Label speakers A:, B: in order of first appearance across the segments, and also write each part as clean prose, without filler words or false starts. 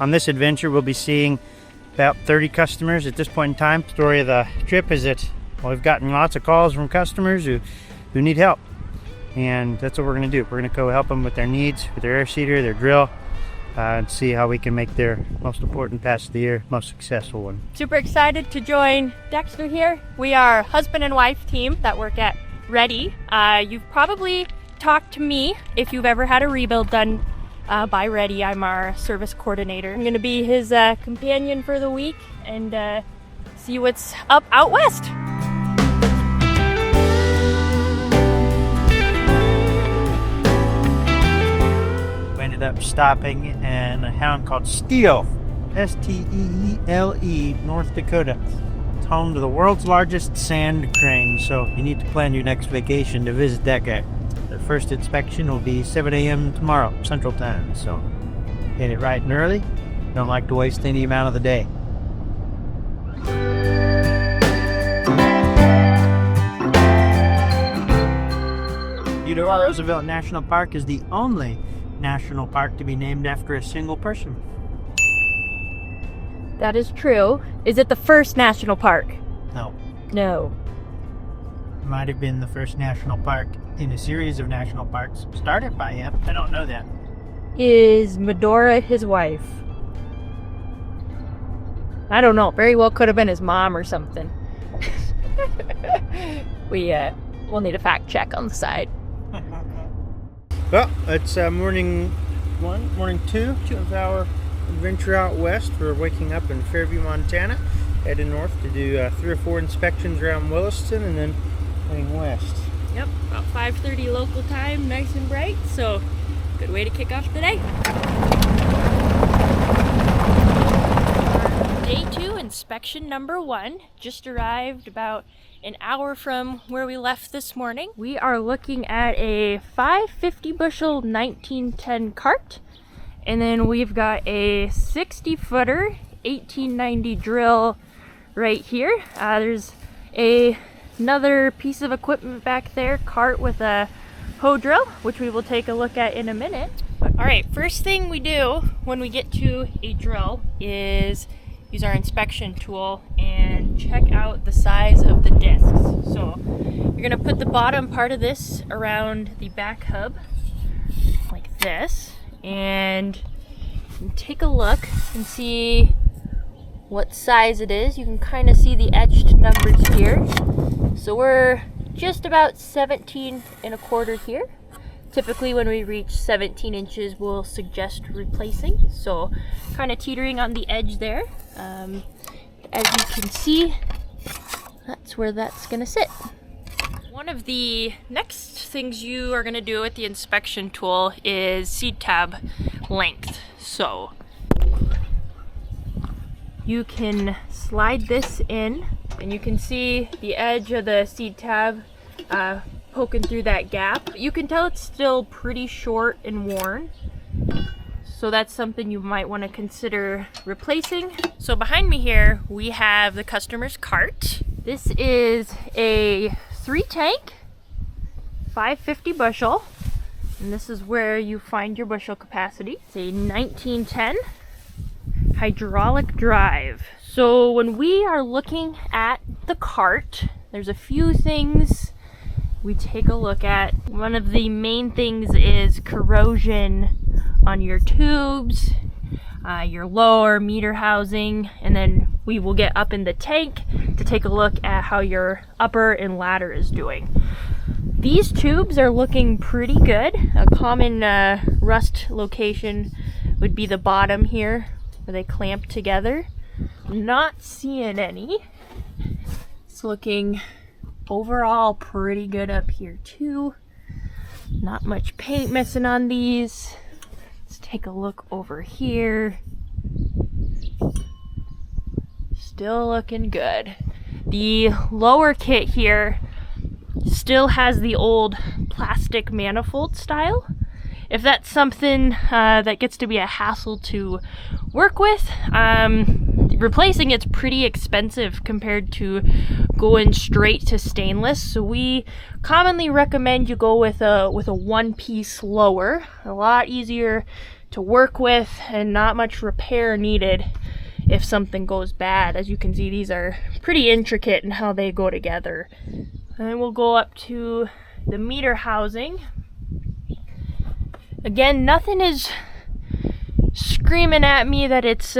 A: On this adventure, we'll be seeing about 30 customers at this point in time. Story of the trip is that we've gotten lots of calls from customers who need help. And that's what we're going to do. We're going to go help them with their needs, with their air seeder, their drill, and see how we can make their most important pass of the year most successful one.
B: Super excited to join Dexter here. We are a husband and wife team that work at Ready. You've probably talked to me if you've ever had a rebuild done by Ready. I'm our service coordinator. I'm going to be his companion for the week and see what's up out west.
A: Ended up stopping in a town called Steele, S-T-E-E-L-E, North Dakota. It's home to the world's largest sand crane, so you need to plan your next vacation to visit that guy. The first inspection will be 7 a.m. tomorrow, Central Time, so get it right and early. Don't like to waste any amount of the day. Theodore Roosevelt National Park is the only national park to be named after a single person.
B: That is true. Is it the first national park?
A: No.
B: No.
A: It might have been the first national park in a series of national parks started by him. I don't know that.
B: Is Medora his wife? I don't know. Very well could have been his mom or something. We'll need a fact check on the side.
A: Well, it's morning 2 of our adventure out west. We're waking up in Fairview, Montana, heading north to do 3 or 4 inspections around Williston and then heading west.
B: Yep, about 5:30 local time, nice and bright, so good way to kick off the day. Day 2, inspection number 1, just arrived about an hour from where we left this morning. We are looking at a 550 bushel 1910 cart, and then we've got a 60 footer 1890 drill right here. There's another piece of equipment back there, cart with a hoe drill, which we will take a look at in a minute. All right, first thing we do when we get to a drill is use our inspection tool and check out the size of the discs. So you're gonna put the bottom part of this around the back hub like this and take a look and see what size it is. You can kind of see the etched numbers here. So we're just about 17 1/4 here. Typically when we reach 17 inches, we'll suggest replacing. So kind of teetering on the edge there. As you can see, that's where that's gonna sit. One of the next things you are gonna do with the inspection tool is seed tab length. So you can slide this in and you can see the edge of the seed tab poking through that gap. You can tell it's still pretty short and worn. So that's something you might want to consider replacing. So behind me here, we have the customer's cart. This is a 3-tank, 550 bushel, and this is where you find your bushel capacity. It's a 1910 hydraulic drive. So when we are looking at the cart, there's a few things we take a look at. One of the main things is corrosion on your tubes, your lower meter housing, and then we will get up in the tank to take a look at how your upper and ladder is doing. These tubes are looking pretty good. A common rust location would be the bottom here where they clamp together. I'm not seeing any. It's looking overall pretty good up here too. Not much paint missing on these. Let's take a look over here. Still looking good. The lower kit here still has the old plastic manifold style. If that's something that gets to be a hassle to work with, replacing it's pretty expensive compared to going straight to stainless. So we commonly recommend you go with a one-piece lower. A lot easier to work with and not much repair needed if something goes bad. As you can see, these are pretty intricate in how they go together. And we'll go up to the meter housing. Again, nothing is screaming at me that it's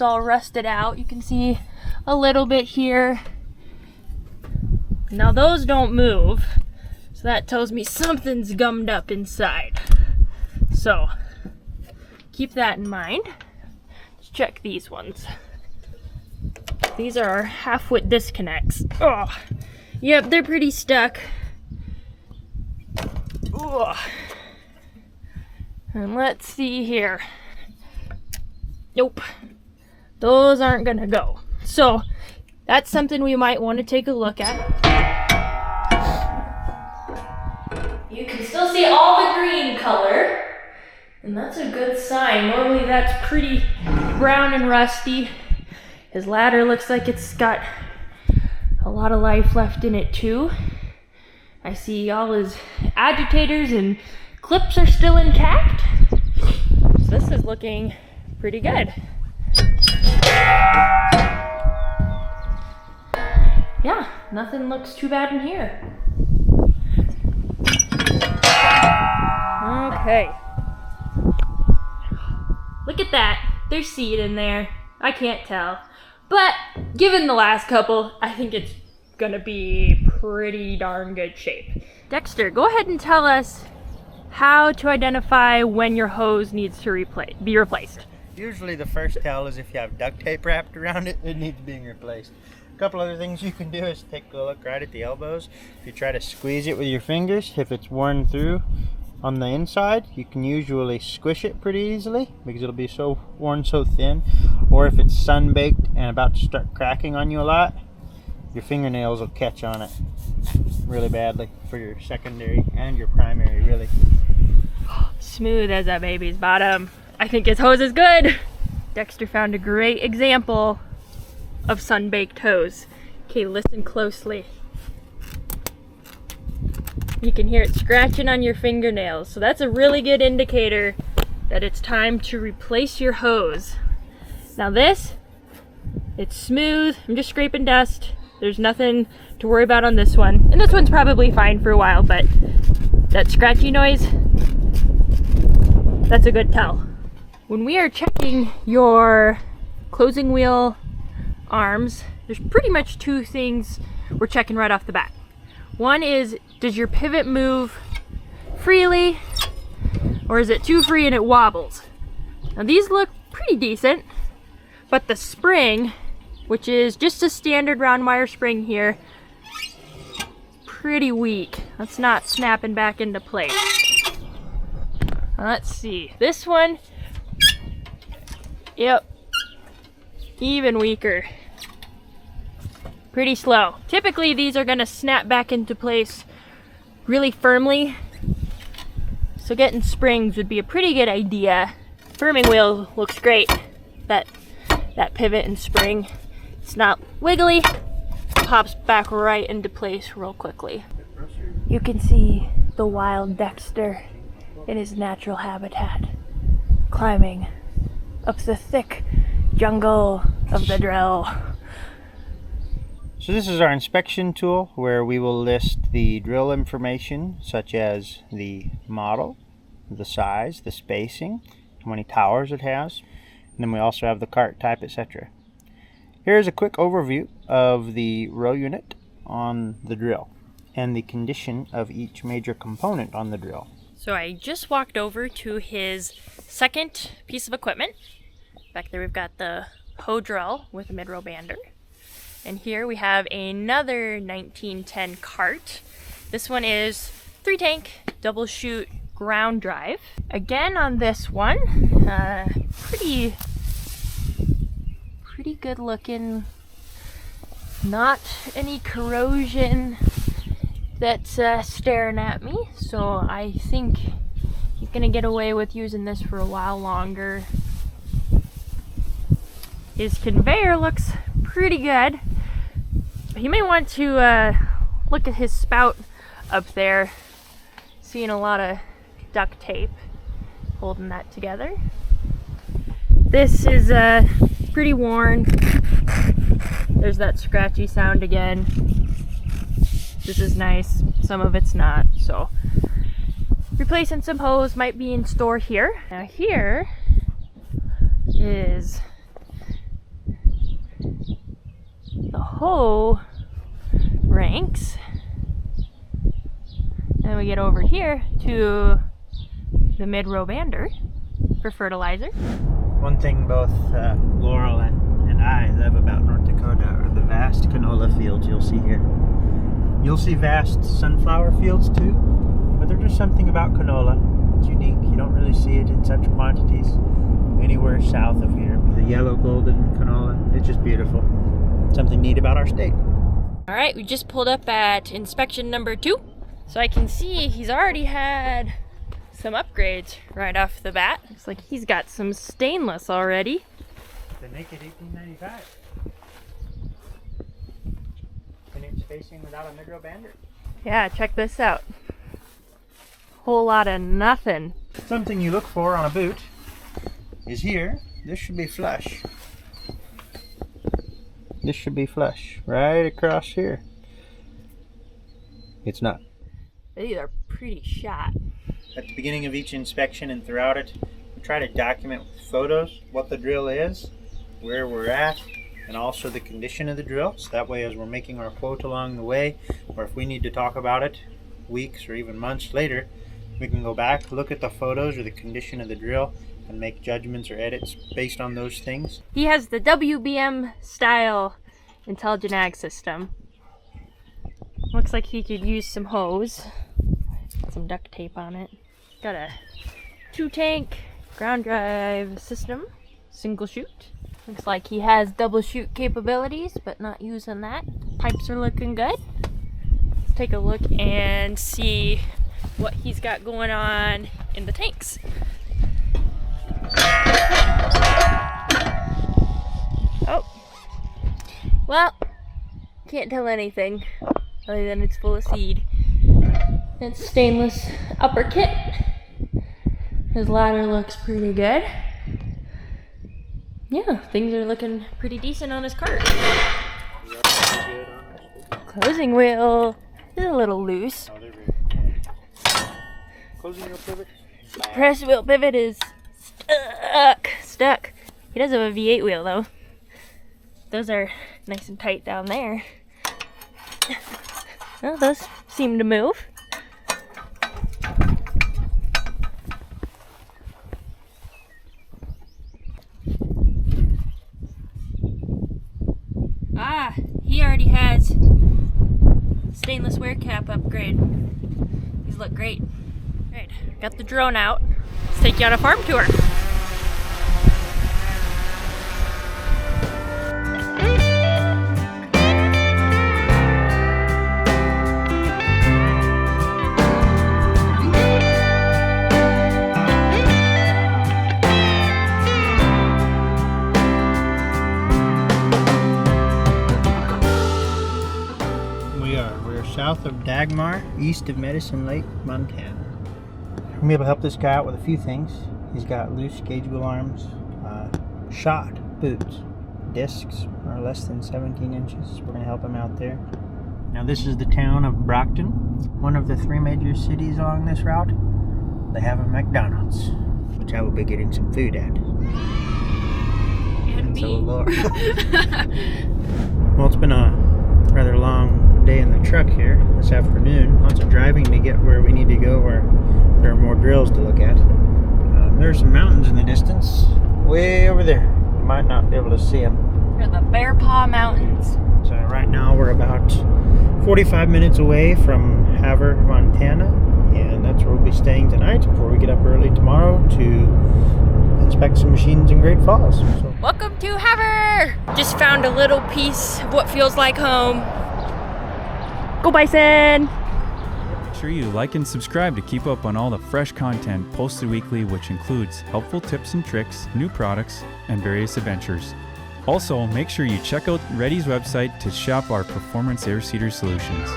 B: all rusted out. You can see a little bit here. Now those don't move, so that tells me something's gummed up inside. So keep that in mind. Let's check these ones. These are our half-wit disconnects. Oh, yep, they're pretty stuck. Oh. And let's see here. Nope, those aren't gonna go. So that's something we might want to take a look at. You can still see all the green color, and that's a good sign. Normally that's pretty brown and rusty. His ladder looks like it's got a lot of life left in it too. I see all his agitators and clips are still intact. So this is looking pretty good. Yeah, nothing looks too bad in here. Okay. Look at that. There's seed in there. I can't tell. But given the last couple, I think it's gonna be pretty darn good shape. Dexter, go ahead and tell us how to identify when your hose needs to be replaced.
A: Usually the first tell is if you have duct tape wrapped around it, it needs being replaced. A couple other things you can do is take a look right at the elbows. If you try to squeeze it with your fingers, if it's worn through on the inside, you can usually squish it pretty easily because it'll be so worn so thin. Or if it's sun-baked and about to start cracking on you a lot, your fingernails will catch on it really badly for your secondary and your primary, really.
B: Smooth as that baby's bottom. I think his hose is good. Dexter found a great example of sun-baked hose. Okay, listen closely. You can hear it scratching on your fingernails, so that's a really good indicator that it's time to replace your hose. Now this, it's smooth. I'm just scraping dust. There's nothing to worry about on this one. And this one's probably fine for a while, but that scratchy noise, that's a good tell. When we are checking your closing wheel arms, there's pretty much two things we're checking right off the bat. One is, does your pivot move freely, or is it too free and it wobbles? Now these look pretty decent, but the spring, which is just a standard round wire spring here, pretty weak. That's not snapping back into place. Let's see, this one, yep, even weaker. Pretty slow. Typically these are gonna snap back into place really firmly, so getting springs would be a pretty good idea. Firming wheel looks great. That pivot and spring, it's not wiggly, pops back right into place real quickly. You can see the wild Dexter in his natural habitat, climbing up the thick jungle of the drill.
A: So this is our inspection tool where we will list the drill information such as the model, the size, the spacing, how many towers it has, and then we also have the cart type, etc. Here's a quick overview of the row unit on the drill and the condition of each major component on the drill.
B: So I just walked over to his second piece of equipment. Back there we've got the hoe drill with a mid-row bander. And here we have another 1910 cart. This one is 3-tank, double chute ground drive. Again on this one, pretty good looking. Not any corrosion that's staring at me, so I think he's gonna get away with using this for a while longer. His conveyor looks pretty good. You may want to look at his spout up there. Seeing a lot of duct tape. holding that together. This is pretty worn. There's that scratchy sound again. This is nice, some of it's not, so replacing some hose might be in store here. Now here is the hoe ranks. Then we get over here to the mid-row bander for fertilizer.
A: One thing both Laurel and I love about North Dakota are the vast canola fields you'll see here. You'll see vast sunflower fields too, but there's just something about canola. It's unique. You don't really see it in such quantities anywhere south of here. The yellow golden canola, it's just beautiful. Something neat about our state.
B: All right, we just pulled up at inspection number 2. So I can see he's already had some upgrades right off the bat. Looks like he's got some stainless already.
A: The naked 1895. 10-inch spacing without a mid-row bander.
B: Yeah, check this out. Whole lot of nothing.
A: Something you look for on a boot is here. This should be flush. This should be flush right across here. It's not.
B: These are pretty shot.
A: At the beginning of each inspection and throughout it, we try to document with photos what the drill is, where we're at, and also the condition of the drill. So that way, as we're making our quote along the way, or if we need to talk about it weeks or even months later, we can go back, look at the photos or the condition of the drill, and make judgments or edits based on those things.
B: He has the WBM style intelligent ag system. Looks like he could use some hose, some duct tape on it. Got a 2-tank ground drive system, single chute. Looks like he has double chute capabilities, but not using that. Pipes are looking good. Let's take a look and see what he's got going on in the tanks. Oh, well, can't tell anything other than it's full of seed. It's stainless upper kit. His ladder looks pretty good. Yeah, things are looking pretty decent on his cart. Closing wheel is a little loose.
A: Closing wheel pivot.
B: Press wheel pivot is stuck. He does have a V8 wheel though. Those are nice and tight down there. Well, those seem to move. Ah, he already has stainless wear cap upgrade. These look great. Alright, got the drone out. Let's take you on a farm tour.
A: We're south of Dagmar, east of Medicine Lake, Montana. We're going to be able to help this guy out with a few things. He's got loose gauge wheel arms, shot boots. Discs are less than 17 inches. We're going to help him out there. Now this is the town of Brockton, one of the 3 major cities along this route. They have a McDonald's, which I will be getting some food at.
B: And me.
A: So Laura. Well, it's been a rather long day in the truck here this afternoon. Lots of driving to get where we need to go, where there are more drills to look at. There's some mountains in the distance, way over there. You might not be able to see them.
B: They're the Bear Paw Mountains.
A: So right now we're about 45 minutes away from Havre, Montana, and that's where we'll be staying tonight before we get up early tomorrow to inspect some machines in Great Falls. So.
B: Welcome to Havre! Just found a little piece of what feels like home. Go Bison!
C: Make sure you like and subscribe to keep up on all the fresh content posted weekly, which includes helpful tips and tricks, new products, and various adventures. Also, make sure you check out Reddy's website to shop our performance air seeder solutions.